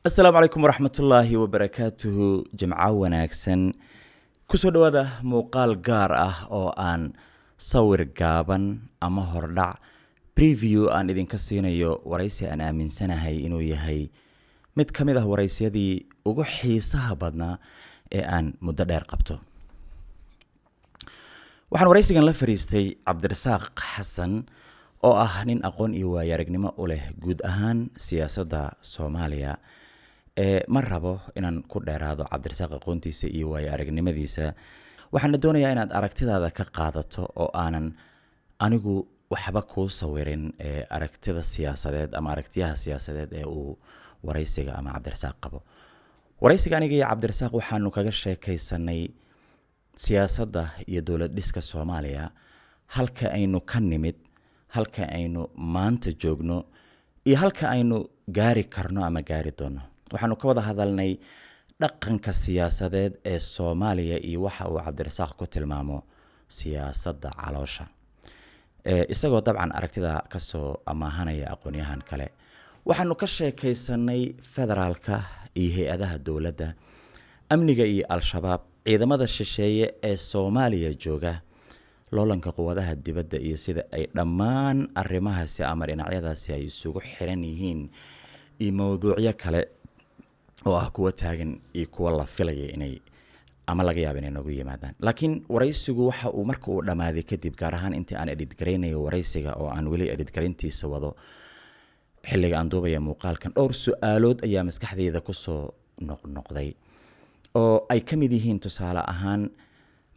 السلام عليكم ورحمة الله وبركاته جمعة وناكسن كسو دوادا موقال غار او ان صور غابن اما هردع بريفيو ان idin kasinayo waraysi aan aaminsanahay inuu yahay mid kamid ah waraysiyadii ugu xiisaha badnaa ee aan muddo dheer qabto. waxaan waraysigan la fariistay Cabdirasaaq Xasan oo ah nin aqoon iyo waayaragnimo u leh guud ahaan siyaasadda Soomaaliya. ma rabo inaan ku dheeraado Cabdirasaaq aqoontiisa iyo waayaragnimadiisa. waxaan doonayaa inaad aragtidaada ka qaadato oo aanan anigu waxba ku sawirin aragtida siyaasadeed ama aragtiyaha siyaasadeed ee uu waraysiga ama Cabdirasaaq qabo. waraysiga aniga iyo Cabdirasaaq waxaanu kaga sheekaysanay siyaasadda iyo dawlad dhiska Soomaaliya, halka aynu ka nimid, halka aynu maanta joogno iyo halka aynu gaari karno ama gaari doono. waxaanu ka wada hadalnay dhaqanka siyaasadeed ee Soomaaliya iyo waxa uu Cabdirasaaq ku tilmaamo siyaasadda caloosha. isagoo dabcan aragtida ka soo amaahanaya aqoonyahan kale. waxaanu ka sheekaysanay federaalka iyo hay'adaha dawladda, amniga iyo al-shabaab, ciidamada shisheeye ee Soomaaliya jooga, loolanka quwadaha dibadda iyo sida ay dhammaan arrimahaasi ama dhinacyadaasi ay isugu xiran yihiin, iyo mowduucyo kale oo ah kuwa taagan iyo kuwa la filaya inay ama laga yaabo inay nagu yimaadaan. laakiin waraysigu waxa uu marka uu dhamaaday kadib, gaar ahaan intii aan edit gareynayo waraysiga oo aan weli edit gareyntiisa wado xilliga aan duubaya muuqaalkan, dhowr su'aalood ayaa maskaxdayda ku soo noqnoqday oo ay ka mid yihiin tusaale ahaan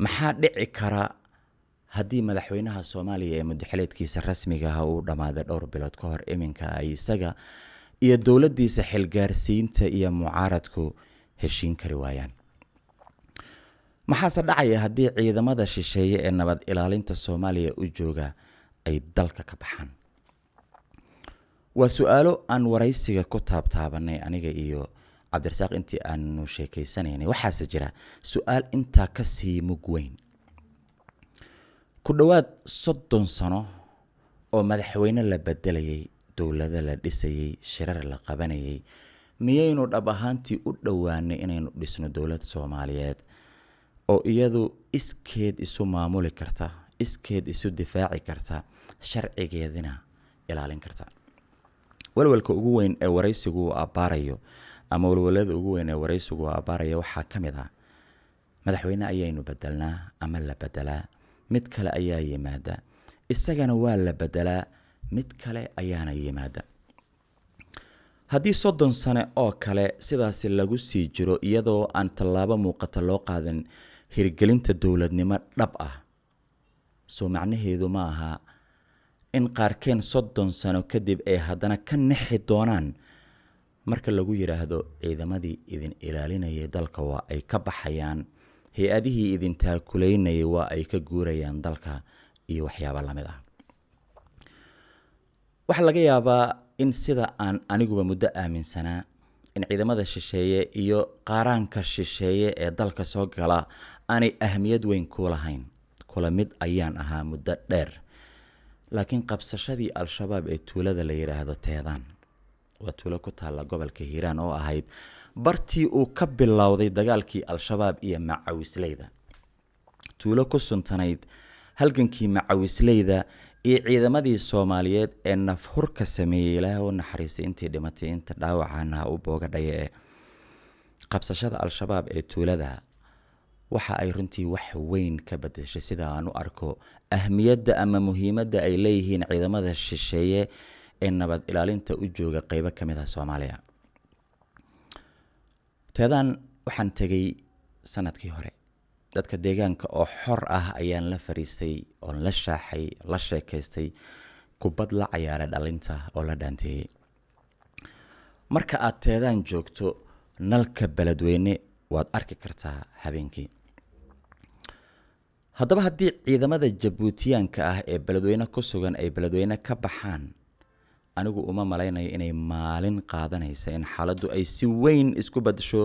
maxaa dhici kara haddii madaxweynaha Soomaaliya ee muddaxileedkiisa rasmiga ah uu dhamaaday dhowr bilood ka hor, iminka ay isaga iyo dawladdiisa xilgaarsiinta iyo mucaaradku heshiin kari waayaan. maxaase dhacaya haddii ciidamada shisheeye ee nabad ilaalinta Soomaaliya u jooga ay dalka ka baxaan? waa su'aalo aan waraysiga ku taabtaabanay aniga iyo Cabdirasaaq intii aanu sheekaysanaynay. waxaase jira su'aal intaa ka sii mug weyn. ku dhowaad 30 sano oo madaxweyne la bedelayay, dawlada la dhisayay, shirar la qabanayay, miyaynu dhab ahaantii u dhowaanay inaynu dhisno dawlad Soomaaliyeed oo iyadu iskeed isu maamuli karta, iskeed isu difaaci karta, sharcigeedina ilaalin karta? walwalka ugu weyn ee waraysigu abaarayo ama walwalada ugu weyn ee waraysigu abaarayo waxaa ka mid ah madaxweyne ayaynu bedelnaa ama la bedelaa, mid kale ayaa yimaada, isagana waa la bedelaa, mid kale ayaana yimaada. haddii 30 sano oo kale sidaasi lagu sii jiro iyadoo aan tallaabo muuqata loo qaadan hirgelinta dawladnimo dhab ah, soo macnaheedu ma aha in qaarkeen 30 sano kadib ay haddana ka nixi doonaan marka lagu yiraahdo ciidamadii idin ilaalinayay dalka waa ay ka baxayaan, hay-adihii idin taakuleynayay waa ay ka guurayaan dalka iyo waxyaabo lamid ah. waxa laga yaabaa in sida aan aniguba muddo aaminsanaa in ciidamada shisheeye iyo qaaraanka shisheeye ee dalka soo gala aanay ahmiyad weyn ku lahayn. kula mid ayaan ahaa muddo dheer. laakiin qabsashadii al-shabaab ee tuulada la yiraahdo Teedaan, waa tuulo ku taala gobolka Hiiraan oo ahayd bartii uu ka bilowday dagaalkii al-shabaab iyo macawisleyda, tuulo ku suntanayd halgankii macawisleyda iyo ciidamadii Soomaaliyeed ee nafhurka sameeyay, Ilaahay u naxariistay intii dhimatay, inta dhaawacana u boogadhaya. qabsashada al-shabaab ee tuulada waxa ay runtii wax weyn ka bedeshay sida aan u arko ahmiyadda ama muhiimadda ay leeyihiin ciidamada shisheeye ee nabad ilaalinta u jooga qaybo ka mid ah Soomaaliya. Teedaan waxaan tagay sanadkii hore. dadka deegaanka oo xor ah ayaan la fariistay oo la shaaxay, la sheekaystay, kubad la ciyaaray dhalinta oo la dhaanteeyay. marka aad Teedaan joogto, nalka beledweyne waad arki kartaa habeenkii. haddaba haddii ciidamada Jabuutiyaanka ah ee beledweyne ku sugan ay beledweyne ka baxaan, anigu uma malaynayo inay maalin qaadanaysa in xaaladdu ay si weyn isku badasho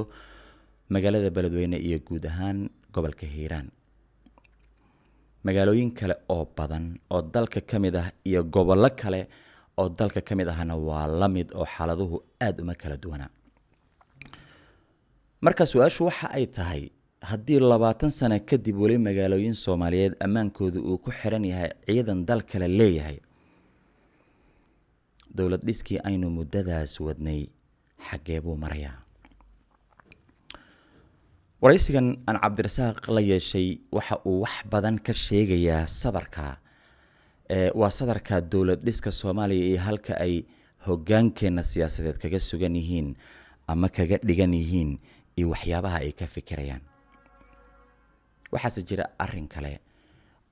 magaalada beledweyne iyo guud ahaan gobolka Hiiraan. magaalooyin kale oo badan oo dalka ka mid ah iyo gobollo kale oo dalka ka mid ahna waa la mid oo xaaladuhu aad uma kala duwana. marka su-aashu waxa ay tahay haddii 20 sano kadib weli magaalooyin Soomaaliyeed ammaankoodu uu ku xiran yahay ciidan dal kale leeyahay, dowlad dhiskii aynu muddadaas wadnay xagee buu marayaa? waraysigan aan Cabdirasaaq la yeeshay waxa uu wax badan ka sheegayaa sadarka waa sadarka dowlad dhiska Soomaaliya iyo halka ay hoggaankeena siyaasadeed kaga sugan yihiin ama kaga dhigan yihiin iyo waxyaabaha ay ka fikirayaan. waxaase jira arrin kale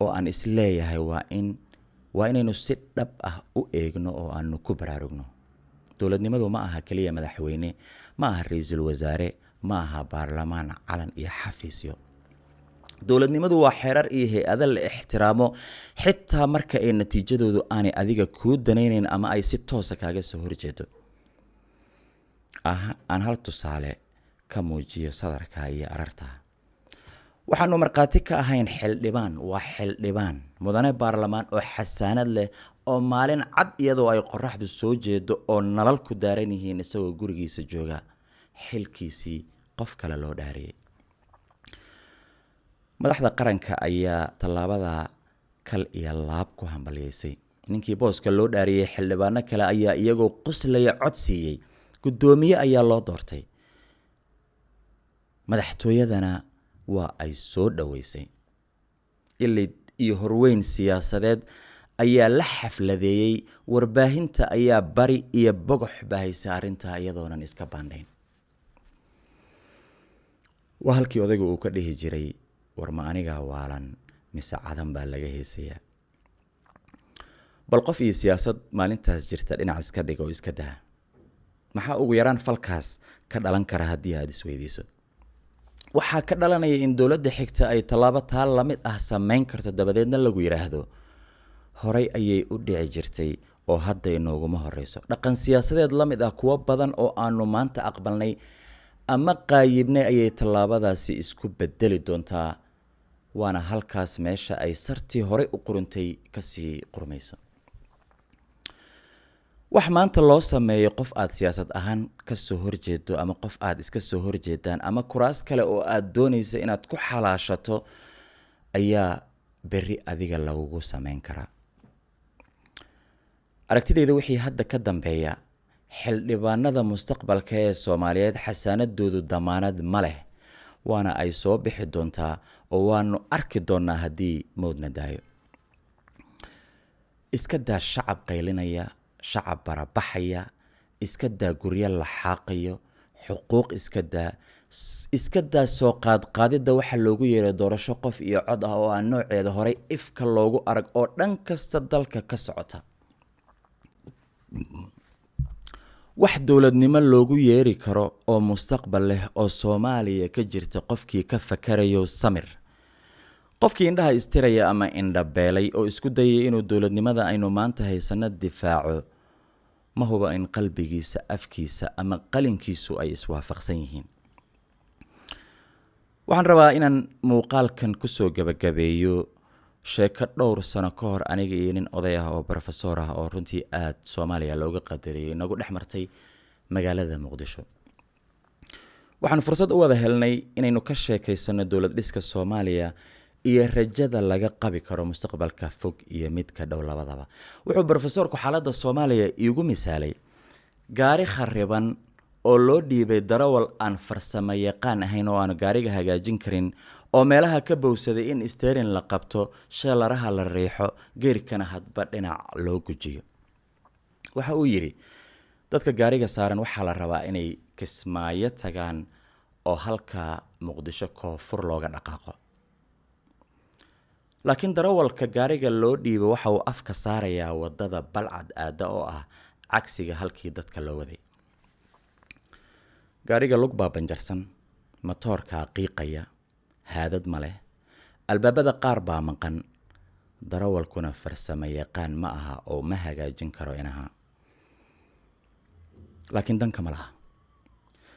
oo aan isleeyahay waa inaynu si dhab ah u eegno oo aanu ku baraarugno. dowladnimadu ma aha kaliya madaxweyne, ma aha ra'iisul wasaare, ma aha baarlamaan, calan iyo xafiisyo. dowladnimadu waa xeerar iyo hay'ado la ixtiraamo xitaa marka ay natiijadoodu aanay adiga kuu danaynayn ama ay si toos ah kaaga soo horjeedo. aan hal tusaale ka muujiyo sadarka iyo ararta. waxaanu marqaati ka ahayn xildhibaan, waa xildhibaan mudane baarlamaan oo xasaanad leh oo maalin cad iyadoo ay qoraxdu soo jeedo oo nalal ku daaran yihiin isagoo gurigiisa jooga xilkiisii qof kale loo dhaariyay. madaxda qaranka ayaa tallaabada kal iyo laab ku hambalyeysay. ninkii booska loo dhaariyay xildhibaano kale ayaa iyagoo qoslaya cod siiyey. guddoomiye ayaa loo doortay. madaxtooyadana waa ay soo dhaweysay. ilid iyo horweyn siyaasadeed ayaa la xafladeeyay. warbaahinta ayaa bari iyo bogox baahaysa arrintaa iyadoonan iska baandhayn. waa halkii odayga uu ka dhihi jiray war ma anigaa waalan mise cadan baa laga heesayaa. bal qof iyo siyaasad maalintaas jirta dhinac iska dhig oo iska daa. maxaa ugu yaraan falkaas ka dhalan kara haddii aad isweydiiso? waxaa ka dhalanaya in dowladda xigta ay tallaabo taa la mid ah samayn karto, dabadeedna lagu yidhaahdo horay ayay u dhici jirtay oo hadda inooguma horeyso. dhaqan siyaasadeed la mid ah kuwo badan oo aanu maanta aqbalnay ama qaayibnay ayay tallaabadaasi isku bedeli doontaa. waana halkaas meesha ay sartii horey u quruntay kasii qurmayso. wax maanta loo sameeyo qof aad siyaasad ahaan ka soo horjeedo ama qof aad iska soo horjeedaan ama kuraas kale oo aad doonaysa inaad ku xalaashato ayaa berri adiga lagugu sameyn karaa. aragtidayda wixii hadda ka dambeeya xildhibaanada mustaqbalka ee Soomaaliyeed xasaanadoodu damaanad ma leh, waana ay soo bixi doontaa oo waanu arki doonaa haddii moodna daayo. iska daa shacab qaylinaya, shacab barabaxaya, iska daa guryo la xaaqayo, xuquuq iska daa soo qaadqaadida waxa loogu yeeray doorasho qof iyo cod ah oo aan nooceeda horey ifka loogu arag oo dhan kasta dalka ka socota. wax dowladnimo loogu yeeri karo oo mustaqbal leh oo Soomaaliya ka jirta qofkii ka fakarayo samir. qofkii indhaha istiraya ama indhabeelay oo isku dayay inuu dowladnimada aynu maanta haysano difaaco, ma huba in qalbigiisa, afkiisa ama qalinkiisu ay iswaafaqsan yihiin. waxaan rabaa inaan muuqaalkan kusoo gabagabeeyo sheeko dhowr sano ka hor aniga iyo nin oday ah oo professor ah oo runtii aad Soomaaliya looga qadariyay nagu dhex martay magaalada Muqdisho. waxaan fursad u wada helnay inaynu ka sheekaysano dowlad dhiska Soomaaliya iyo rajada laga qabi karo mustaqbalka fog iyo midka dhow labadaba. wuxuu professorku xaaladda Soomaaliya iigu misaalay gaari khariban oo loo dhiibay darawal aan farsamo yaqaan ahayn oo aan gaariga hagaajin karin oo meelaha ka bowsaday in steering la qabto, sheelaraha la riixo, geerkana hadba dhinac loo gujiyo. waxa uu yiri dadka gaariga saaran waxaa la rabaa inay Kismaayo tagaan oo halka Muqdisho koonfur looga dhaqaaqo. laakiin darawalka gaariga loo dhiibay waxa uu afka saarayaa wadada Balcad aada oo ah cagsiga halkii dadka loo waday. gaariga lug baa banjarsan, matoorka qiiqaya, haadad ma leh, albaabada qaar baa maqan, darawalkuna farsamo yaqaan ma aha oo ma hagaajin karo inaha. laakiin danka ma laha.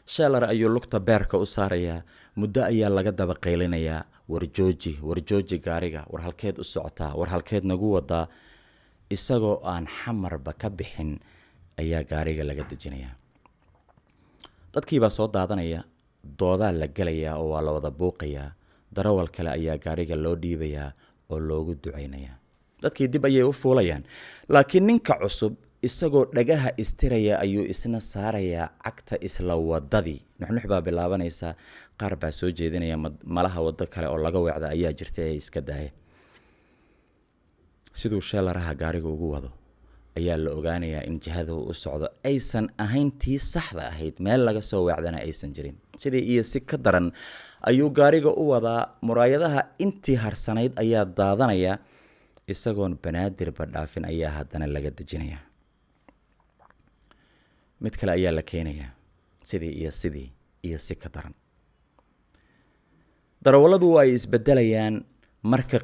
sheelar ayuu lugta beerka u saarayaa, muddo ayaa laga daba qaylinayaa, warjooji gaariga, war halkeed u socotaa, war halkeed nagu wadaa. isagoo aan xamarba ka bixin ayaa gaariga laga dejinayaa. dadkii baa soo daadanaya, doodaa la gelayaa oo waa la wada buuqayaa darawal kale ayaa gaariga loo dhiibayaa oo loogu ducaynayaa dadkii dib ayay u fuulayaan laakiin ninka cusub isagoo dhagaha istiraya ayuu isna saarayaa cagta isla wadadii nuxnux baa bilaabanaysa qaar baa soo jeedinaya malaha wado kale oo laga weecda ayaa jirtay ay iska daayeen siduu sheelaraha gaariga ugu wado ayaa la ogaanayaa in jihada uu u socdo aysan ahayn tii saxda ahayd meel laga soo weecdana aysan jirin sidii iyo si ka daran ayuu gaariga u wadaa muraayadaha intii harsanayd ayaa daadanaya isagoon banaadirba dhaafin ayaa haddana laga dejinayaa mid kale ayaa la keenayaa sidii iyo si ka daran darawalladu ay isbedelayaan marka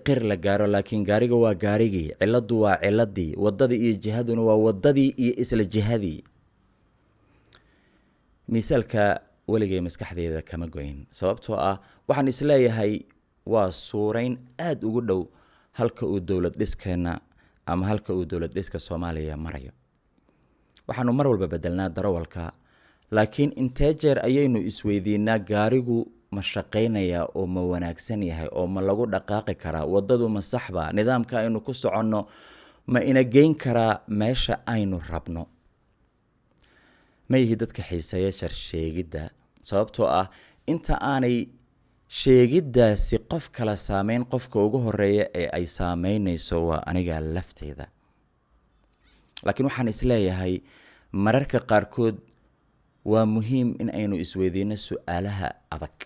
qir la gaaro laakiin gaariga waa gaarigii ciladu waa ciladii wadadii iyo jihaduna waa wadadii iyo isla jihadii misaalka waligay maskaxdeeda kama goyn sababtoo ah waxaan isleeyahay waa suurayn aad ugu dhow halka uu dowlad dhiskeena ama halka uu dowlad dhiska Soomaaliya marayo waxaanu mar walba bedelnaa darawalka laakiin intee jeer ayaynu isweydiinaa gaarigu ma shaqeynaya oo ma wanaagsan yahay oo ma lagu dhaqaaqi karaa wadadu ma saxba nidaamka aynu ku soconno ma ina geyn karaa meesha aynu rabno ma yihi dadka xiiseeya sheegidda sababtoo ah inta aanay sheegiddaasi qof kala saameyn qofka ugu horeeya ee ay saameynayso waa aniga lafteyda laakiin waxaan isleeyahay mararka qaarkood waa muhiim in aynu isweydiino su'aalaha adag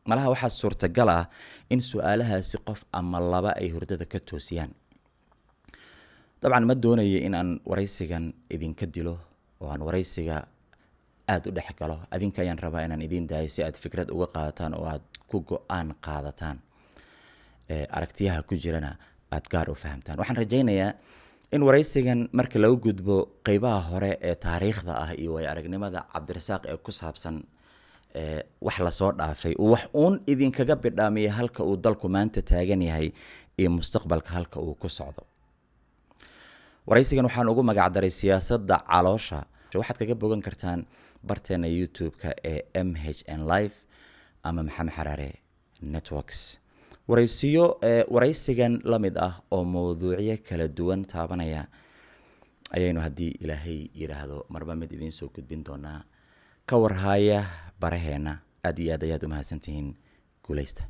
malaha waxaa suurtagal ah in su'aalahaasi qof ama laba ay hurdada ka toosiyaan dabcan ma doonayo in aan waraysigan idinka dilo oo aan waraysiga aad u dhex galo adinka ayaan rabaa inaan idin daayo si aad fikrad uga qaadataan oo aad ku go'aan qaadataan aragtiyaha ku jirana aad gaar u fahamtaan waxaan rajaynayaa in waraysigan marka lagu gudbo qaybaha hore ee taariikhda ah iyo way aragnimada Cabdirasaaq ee ku saabsan wax la soo dhaafay wax uun idinkaga bidhaamiya halka uu dalku maanta taagan yahay iyo mustaqbalka halka uu ku socdo waraysigan waxaan ugu magac daray siyaasadda caloosha waxaad kaga bogan kartaan barteena YouTube-ka ee MHN Live ama Maxamed Xaraare Networks waraysigan la mid ah oo mowduucyo kala duwan taabanaya ayaynu haddii ilaahay yiraahdo marba mid idin soo gudbin doonaa ka warhaya baraheena aad iyo aad ayaad u mahadsantihiin guuleysta